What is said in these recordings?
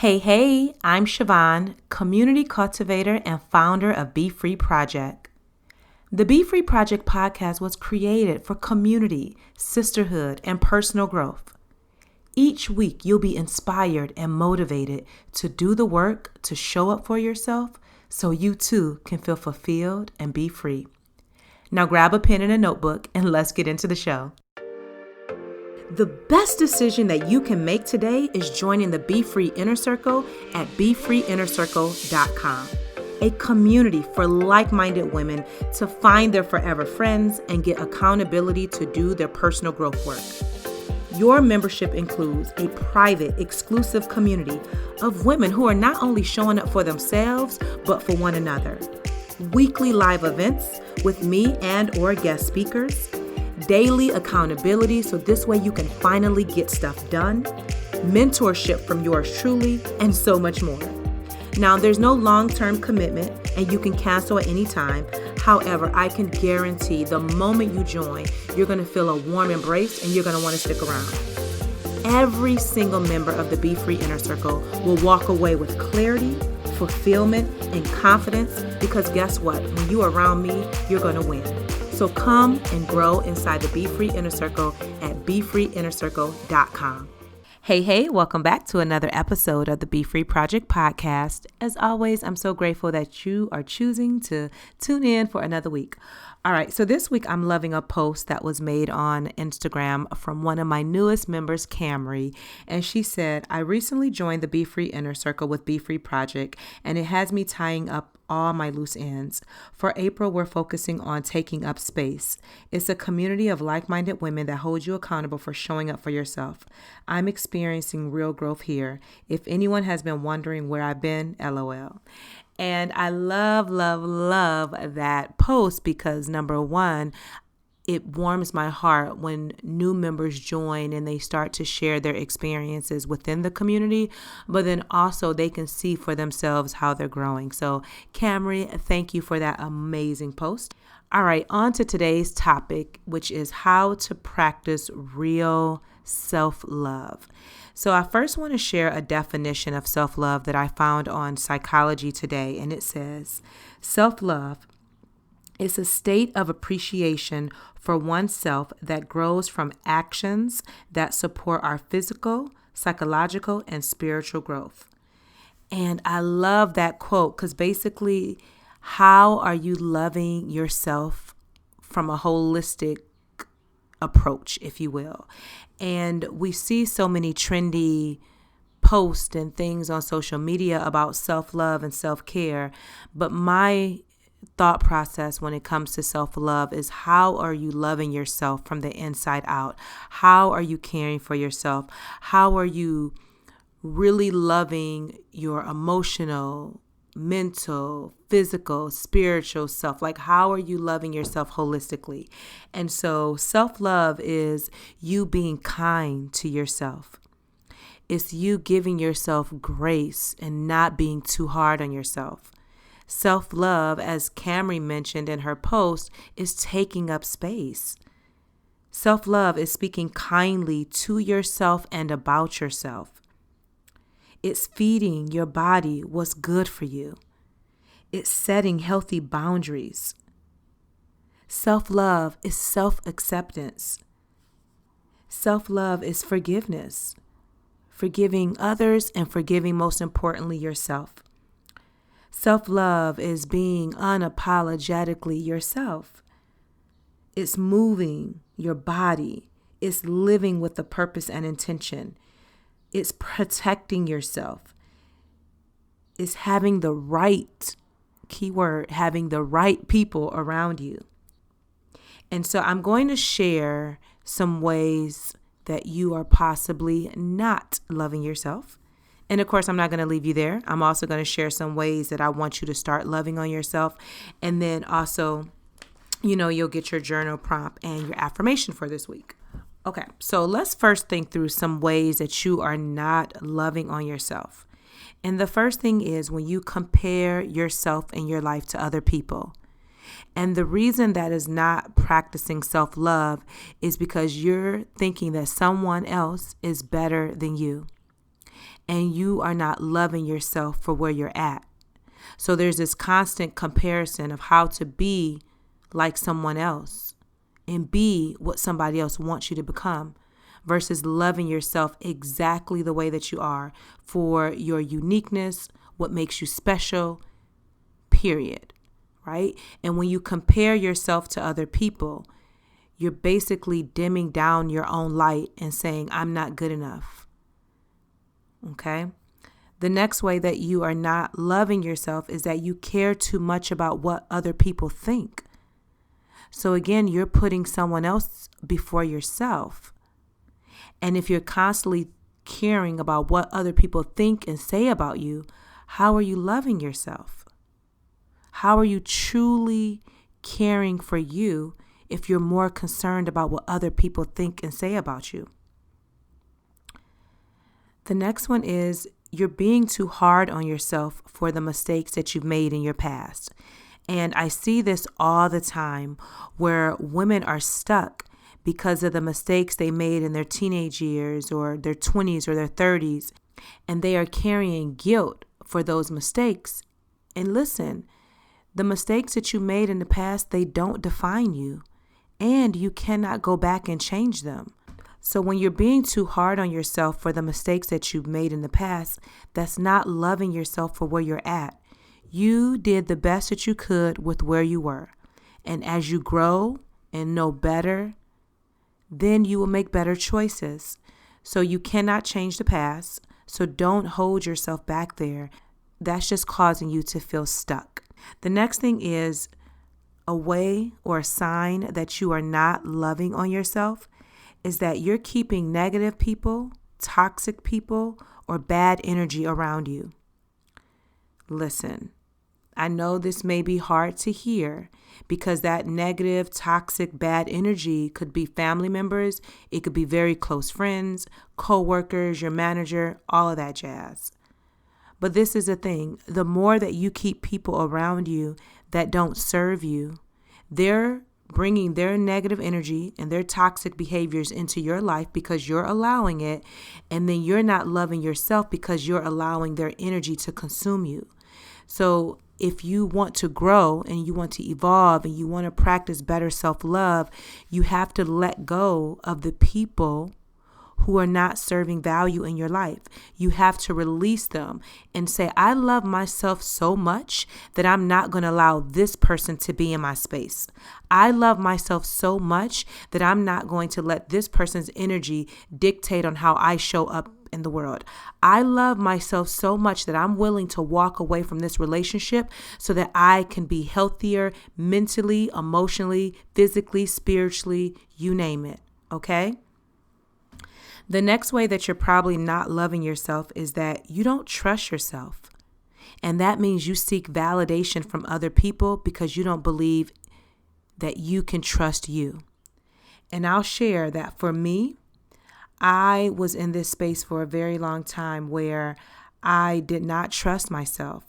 Hey, I'm Siobhan, community cultivator and founder of BEFREE Project. The BEFREE Project podcast was created for community, sisterhood, and personal growth. Each week, you'll be inspired and motivated to do the work to show up for yourself so you too can feel fulfilled and be free. Now grab a pen and a notebook and let's get into the show. The best decision that you can make today is joining the BEFREE Inner Circle at BEFREEInnerCircle.com, a community for like-minded women to find their forever friends and get accountability to do their personal growth work. Your membership includes a private, exclusive community of women who are not only showing up for themselves, but for one another. Weekly live events with me and or guest speakers. Daily accountability, so this way you can finally get stuff done, mentorship from yours truly, and so much more. Now, there's no long-term commitment and you can cancel at any time. However, I can guarantee the moment you join, you're going to feel a warm embrace and you're going to want to stick around. Every single member of the BEFREE Inner Circle will walk away with clarity, fulfillment, and confidence because guess what? When you're around me, you're going to win. So come and grow inside the BEFREE Inner Circle at BEFREEInnerCircle.com. Hey, welcome back to another episode of the BEFREE Project podcast. As always, I'm so grateful that you are choosing to tune in for another week. All right, so this week I'm loving a post that was made on Instagram from one of my newest members, Camry, and she said, I recently joined the BEFREE Inner Circle with BEFREE Project, and it has me tying up all my loose ends. For April, we're focusing on taking up space. It's a community of like-minded women that hold you accountable for showing up for yourself. I'm experiencing real growth here. If anyone has been wondering where I've been, LOL. And I love that post because number one, it warms my heart when new members join and they start to share their experiences within the community, but then also they can see for themselves how they're growing. So Camry, thank you for that amazing post. All right, on to today's topic, which is how to practice real self-love. So I first want to share a definition of self-love that I found on Psychology Today, and it says, self-love is a state of appreciation for oneself that grows from actions that support our physical, psychological, and spiritual growth. And I love that quote because basically, how are you loving yourself from a holistic approach, if you will? And we see so many trendy posts and things on social media about self-love and self-care, but my thought process when it comes to self-love is how are you loving yourself from the inside out? How are you caring for yourself? How are you really loving your emotional, mental, physical, spiritual self? Like, how are you loving yourself holistically? And so self-love is you being kind to yourself. It's you giving yourself grace and not being too hard on yourself. Self-love, as Camry mentioned in her post, is taking up space. Self-love is speaking kindly to yourself and about yourself. It's feeding your body what's good for you. It's setting healthy boundaries. Self-love is self-acceptance. Self-love is forgiveness. Forgiving others and forgiving, most importantly, yourself. Self-love is being unapologetically yourself. It's moving your body. It's living with a purpose and intention. It's protecting yourself. It's having the right, keyword, having the right people around you. And so I'm going to share some ways that you are possibly not loving yourself. And of course, I'm not going to leave you there. I'm also going to share some ways that I want you to start loving on yourself. And then also, you'll get your journal prompt and your affirmation for this week. Okay, so let's first think through some ways that you are not loving on yourself. And the first thing is when you compare yourself and your life to other people. And the reason that is not practicing self-love is because you're thinking that someone else is better than you. and you are not loving yourself for where you're at. So there's this constant comparison of how to be like someone else and be what somebody else wants you to become versus loving yourself exactly the way that you are for your uniqueness, what makes you special, period, right? And when you compare yourself to other people, you're basically dimming down your own light and saying, I'm not good enough. Okay? The next way that you are not loving yourself is that you care too much about what other people think. So again, you're putting someone else before yourself. And if you're constantly caring about what other people think and say about you, how are you loving yourself? How are you truly caring for you if you're more concerned about what other people think and say about you? The next one is you're being too hard on yourself for the mistakes that you've made in your past. And I see this all the time where women are stuck because of the mistakes they made in their teenage years or their 20s or their 30s. And they are carrying guilt for those mistakes. And listen, the mistakes that you made in the past, they don't define you. And you cannot go back and change them. So when you're being too hard on yourself for the mistakes that you've made in the past, that's not loving yourself for where you're at. You did the best that you could with where you were. And as you grow and know better, then you will make better choices. So you cannot change the past. So don't hold yourself back there. That's just causing you to feel stuck. The next thing is a way or a sign that you are not loving on yourself is that you're keeping negative people, toxic people, or bad energy around you. Listen, I know this may be hard to hear because that negative, toxic, bad energy could be family members. It could be very close friends, co-workers, your manager, all of that jazz. But this is the thing. The more that you keep people around you that don't serve you, they're bringing their negative energy and their toxic behaviors into your life because you're allowing it. And then you're not loving yourself because you're allowing their energy to consume you. So if you want to grow and you want to evolve and you want to practice better self-love, you have to let go of the people who are not serving value in your life. You have to release them and say, I love myself so much that I'm not going to allow this person to be in my space. I love myself so much that I'm not going to let this person's energy dictate on how I show up in the world. I love myself so much that I'm willing to walk away from this relationship so that I can be healthier mentally, emotionally, physically, spiritually, you name it. Okay? The next way that you're probably not loving yourself is that you don't trust yourself. And that means you seek validation from other people because you don't believe that you can trust you. And I'll share that for me, I was in this space for a very long time where I did not trust myself.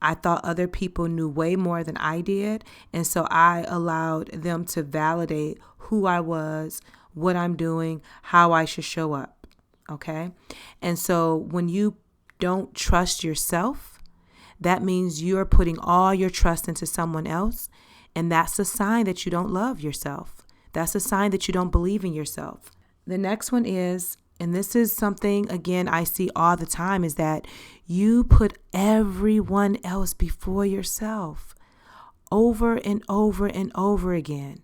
I thought other people knew way more than I did. And so I allowed them to validate who I was, what I'm doing, how I should show up. Okay. And so when you don't trust yourself, that means you're putting all your trust into someone else. And that's a sign that you don't love yourself. That's a sign that you don't believe in yourself. The next one is, and this is something, again, I see all the time, is that you put everyone else before yourself over and over and over again.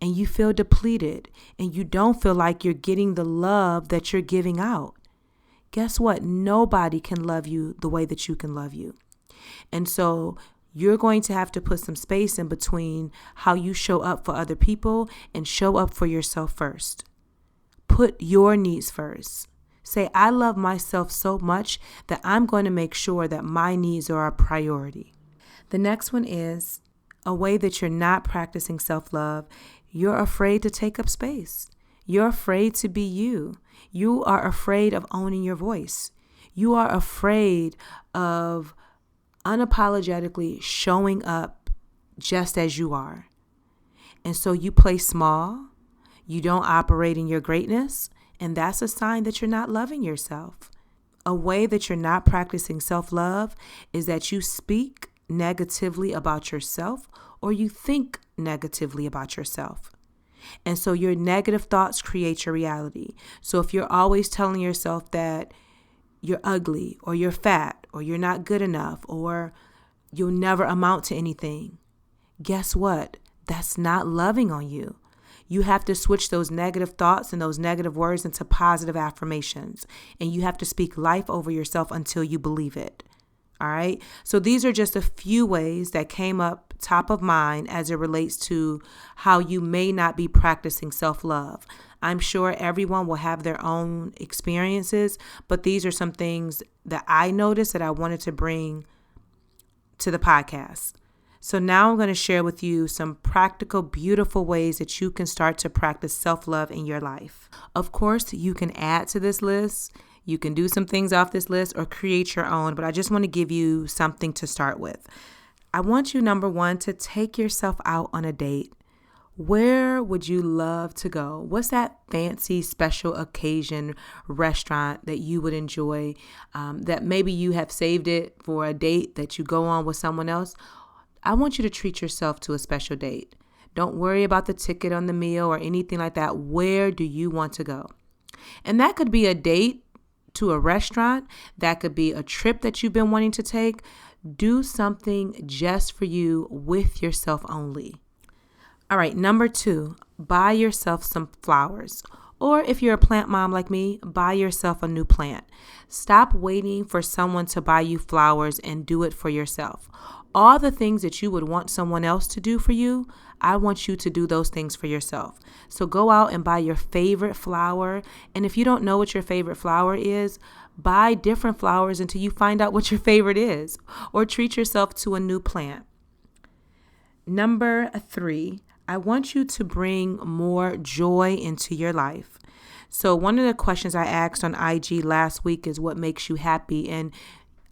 And you feel depleted and you don't feel like you're getting the love that you're giving out. Guess what? Nobody can love you the way that you can love you. And so you're going to have to put some space in between how you show up for other people and show up for yourself first. Put your needs first. Say, I love myself so much that I'm going to make sure that my needs are a priority. The next one is a way that you're not practicing self-love. You're afraid to take up space. You're afraid to be you. You are afraid of owning your voice. You are afraid of unapologetically showing up just as you are. And so you play small. You don't operate in your greatness. And that's a sign that you're not loving yourself. A way that you're not practicing self-love is that you speak negatively about yourself or you think negatively about yourself. And so your negative thoughts create your reality. So if you're always telling yourself that you're ugly or you're fat or you're not good enough or you'll never amount to anything, guess what? That's not loving on you. You have to switch those negative thoughts and those negative words into positive affirmations. And you have to speak life over yourself until you believe it. All right. So these are just a few ways that came up top of mind as it relates to how you may not be practicing self-love. I'm sure everyone will have their own experiences, but these are some things that I noticed that I wanted to bring to the podcast. So now I'm going to share with you some practical, beautiful ways that you can start to practice self-love in your life. Of course, you can add to this list. You can do some things off this list or create your own, but I just want to give you something to start with. I want you, number one, to take yourself out on a date. Where would you love to go? What's that fancy special occasion restaurant that you would enjoy, that maybe you have saved it for a date that you go on with someone else? I want you to treat yourself to a special date. Don't worry about the ticket on the meal or anything like that. Where do you want to go? And that could be a date to a restaurant. That could be a trip that you've been wanting to take. Do something just for you with yourself only. All right, number 2, buy yourself some flowers. Or if you're a plant mom like me, buy yourself a new plant. Stop waiting for someone to buy you flowers and do it for yourself. All the things that you would want someone else to do for you, I want you to do those things for yourself. So go out and buy your favorite flower. And if you don't know what your favorite flower is, buy different flowers until you find out what your favorite is. Or treat yourself to a new plant. Number 3, I want you to bring more joy into your life. So one of the questions I asked on IG last week is what makes you happy? And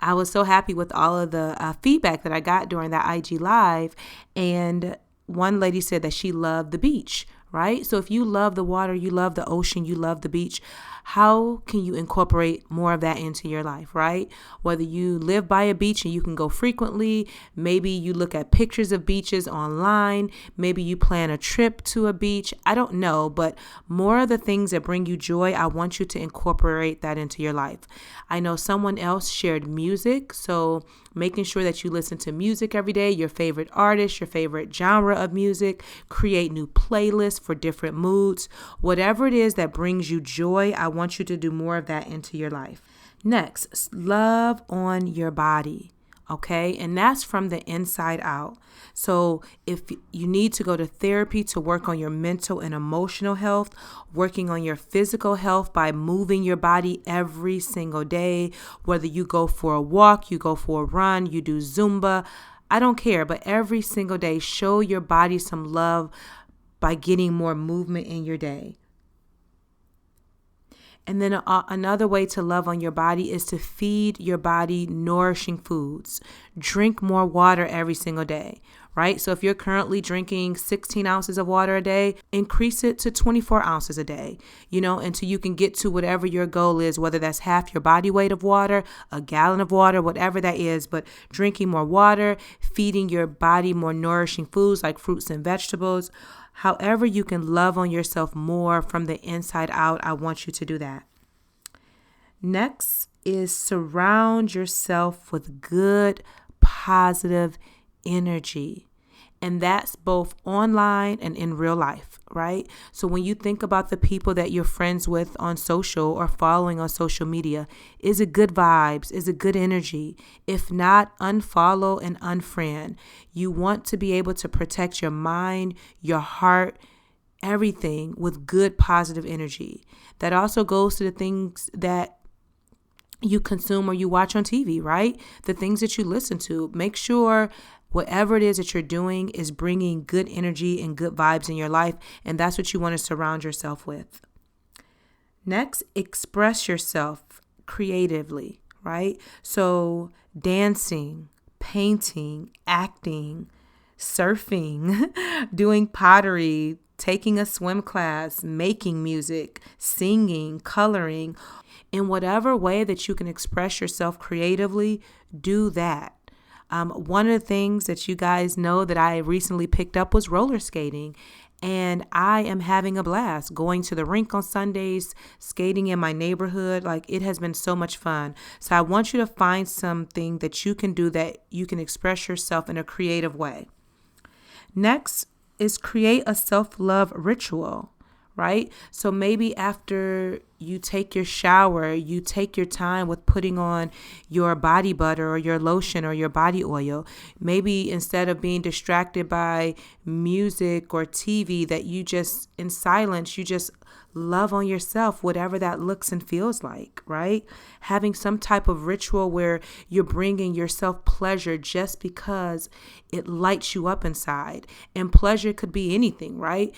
I was so happy with all of the feedback that I got during that IG live. And one lady said that she loved the beach, right? So if you love the water, you love the ocean, you love the beach, how can you incorporate more of that into your life, right? Whether you live by a beach and you can go frequently, maybe you look at pictures of beaches online, maybe you plan a trip to a beach, I don't know, but more of the things that bring you joy, I want you to incorporate that into your life. I know someone else shared music, so making sure that you listen to music every day, your favorite artist, your favorite genre of music, create new playlists for different moods, whatever it is that brings you joy, I want you to do more of that into your life. Next, love on your body, okay? And that's from the inside out. So if you need to go to therapy to work on your mental and emotional health, working on your physical health by moving your body every single day, whether you go for a walk, you go for a run, you do Zumba, I don't care, but every single day, show your body some love by getting more movement in your day. And then another way to love on your body is to feed your body nourishing foods. Drink more water every single day, right? So if you're currently drinking 16 ounces of water a day, increase it to 24 ounces a day, until you can get to whatever your goal is, whether that's half your body weight of water, a gallon of water, whatever that is. But drinking more water, feeding your body more nourishing foods like fruits and vegetables. However you can love on yourself more from the inside out, I want you to do that. Next is surround yourself with good, positive energy. And that's both online and in real life, right? So when you think about the people that you're friends with on social or following on social media, is it good vibes? Is it good energy? If not, unfollow and unfriend. You want to be able to protect your mind, your heart, everything with good, positive energy. That also goes to the things that you consume or you watch on TV, right? The things that you listen to. Make sure whatever it is that you're doing is bringing good energy and good vibes in your life, and that's what you want to surround yourself with. Next, express yourself creatively, right? So dancing, painting, acting, surfing, doing pottery, taking a swim class, making music, singing, coloring. In whatever way that you can express yourself creatively, do that. One of the things that you guys know that I recently picked up was roller skating. And I am having a blast going to the rink on Sundays, skating in my neighborhood. Like, it has been so much fun. So I want you to find something that you can do that you can express yourself in a creative way. Next is create a self-love ritual, right? So maybe after you take your shower, you take your time with putting on your body butter or your lotion or your body oil. Maybe instead of being distracted by music or TV, that you just, in silence, you just love on yourself, whatever that looks and feels like, right? Having some type of ritual where you're bringing yourself pleasure just because it lights you up inside. And pleasure could be anything, right?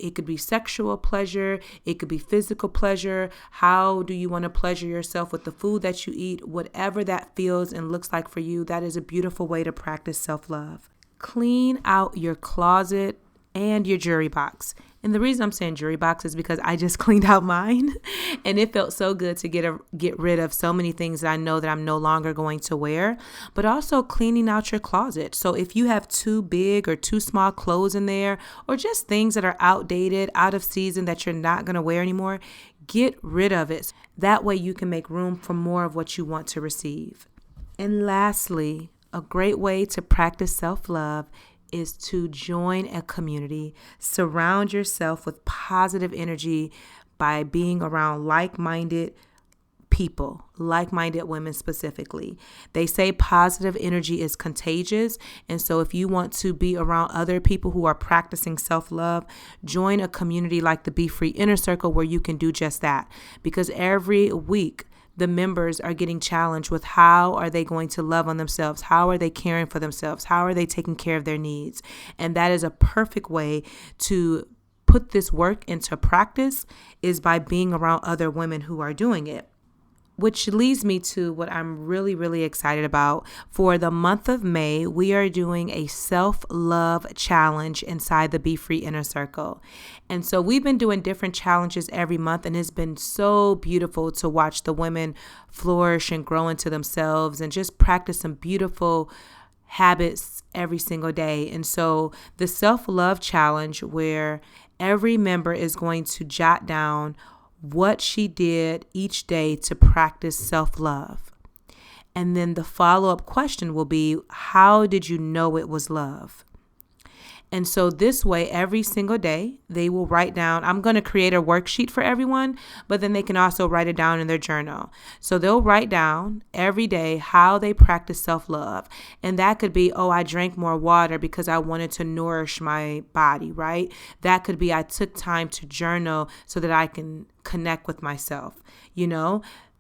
It could be sexual pleasure. It could be physical pleasure. How do you want to pleasure yourself with the food that you eat? Whatever that feels and looks like for you, that is a beautiful way to practice self-love. Clean out your closet and your jewelry box. And the reason I'm saying jewelry box is because I just cleaned out mine and it felt so good to get rid of so many things that I know that I'm no longer going to wear, but also cleaning out your closet. So if you have too big or too small clothes in there, or just things that are outdated, out of season that you're not going to wear anymore, get rid of it. That way you can make room for more of what you want to receive. And lastly, a great way to practice self-love is to join a community. Surround yourself with positive energy by being around like-minded people, like-minded women specifically. They say positive energy is contagious. And so if you want to be around other people who are practicing self-love, join a community like the BEFREE Inner Circle where you can do just that. Because every week, the members are getting challenged with how are they going to love on themselves? How are they caring for themselves? How are they taking care of their needs? And that is a perfect way to put this work into practice, is by being around other women who are doing it. Which leads me to what I'm really, really excited about. For the month of May, we are doing a self-love challenge inside the BEFREE Inner Circle. And so we've been doing different challenges every month, and it's been so beautiful to watch the women flourish and grow into themselves and just practice some beautiful habits every single day. And so the self-love challenge, where every member is going to jot down what she did each day to practice self-love. And then the follow-up question will be, how did you know it was love? And so this way, every single day, they will write down, I'm going to create a worksheet for everyone, but then they can also write it down in their journal. So they'll write down every day how they practice self-love. And that could be, I drank more water because I wanted to nourish my body, right? That could be, I took time to journal so that I can connect with myself.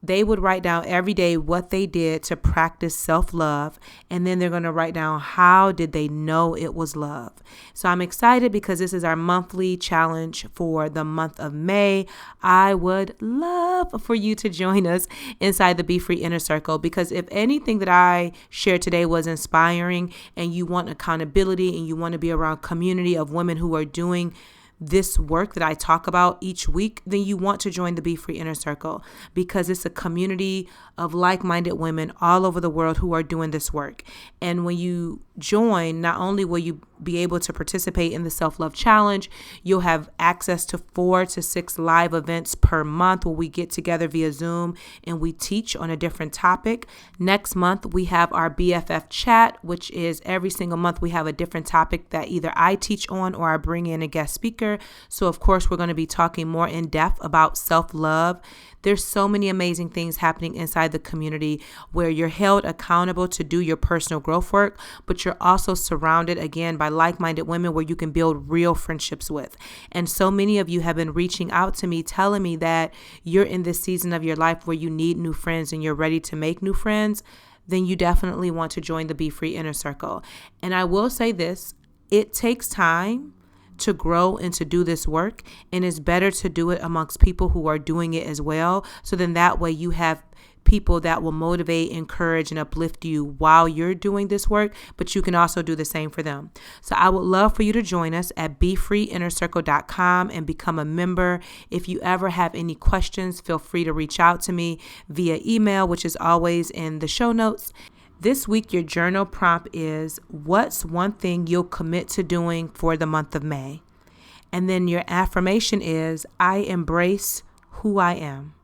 They would write down every day what they did to practice self-love, and then they're going to write down how did they know it was love. So I'm excited because this is our monthly challenge for the month of May. I would love for you to join us inside the BEFREE Inner Circle, because if anything that I shared today was inspiring and you want accountability and you want to be around a community of women who are doing this work that I talk about each week, then you want to join the BEFREE Inner Circle, because it's a community of like-minded women all over the world who are doing this work. And when you join, not only will you be able to participate in the self-love challenge, you'll have access to 4 to 6 live events per month where we get together via Zoom and we teach on a different topic. Next month, we have our BFF chat, which is every single month we have a different topic that either I teach on or I bring in a guest speaker. So of course, we're going to be talking more in depth about self-love. There's so many amazing things happening inside the community where you're held accountable to do your personal growth work, but you're also surrounded again by like-minded women where you can build real friendships with. And so many of you have been reaching out to me, telling me that you're in this season of your life where you need new friends and you're ready to make new friends. Then you definitely want to join the BEFREE Inner Circle. And I will say this, it takes time to grow and to do this work, and it's better to do it amongst people who are doing it as well. So then that way you have people that will motivate, encourage, and uplift you while you're doing this work, but you can also do the same for them. So I would love for you to join us at BeFreeInnerCircle.com and become a member. If you ever have any questions, feel free to reach out to me via email, which is always in the show notes. This week, your journal prompt is, what's one thing you'll commit to doing for the month of May? And then your affirmation is, I embrace who I am.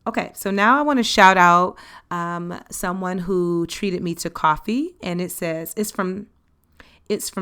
Okay, so now I want to shout out someone who treated me to coffee, and it says, it's from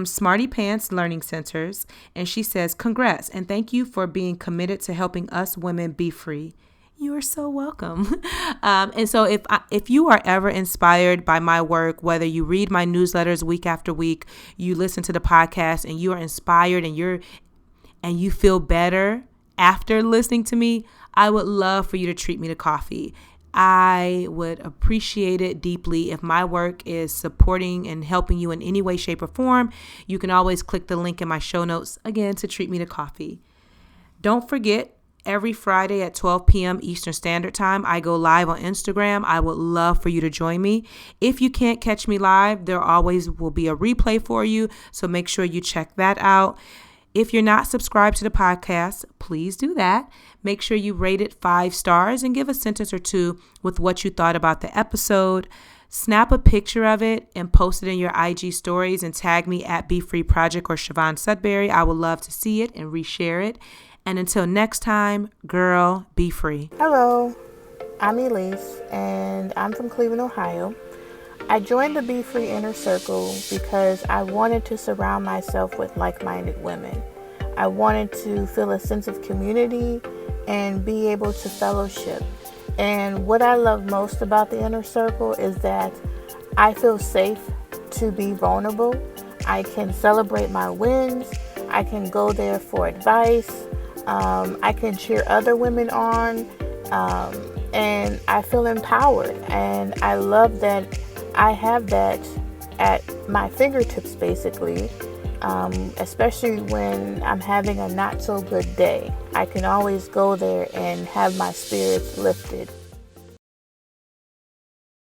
Smarty Pants Learning Centers, and she says, congrats, and thank you for being committed to helping us women be free. You are so welcome. And so if you are ever inspired by my work, whether you read my newsletters week after week, you listen to the podcast, and you are inspired and you feel better after listening to me, I would love for you to treat me to coffee. I would appreciate it deeply. If my work is supporting and helping you in any way, shape, or form, you can always click the link in my show notes again to treat me to coffee. Don't forget, every Friday at 12 p.m. Eastern Standard Time, I go live on Instagram. I would love for you to join me. If you can't catch me live, there always will be a replay for you, so make sure you check that out. If you're not subscribed to the podcast, please do that. Make sure you rate it 5 stars and give a sentence or two with what you thought about the episode. Snap a picture of it and post it in your IG stories and tag me at BeFree Project or Siobhan Sudbury. I would love to see it and reshare it. And until next time, girl, be free. Hello, I'm Elise, and I'm from Cleveland, Ohio. I joined the Be Free Inner Circle because I wanted to surround myself with like-minded women. I wanted to feel a sense of community and be able to fellowship. And what I love most about the Inner Circle is that I feel safe to be vulnerable. I can celebrate my wins. I can go there for advice. I can cheer other women on, and I feel empowered, and I love that I have that at my fingertips, basically, especially when I'm having a not so good day. I can always go there and have my spirits lifted.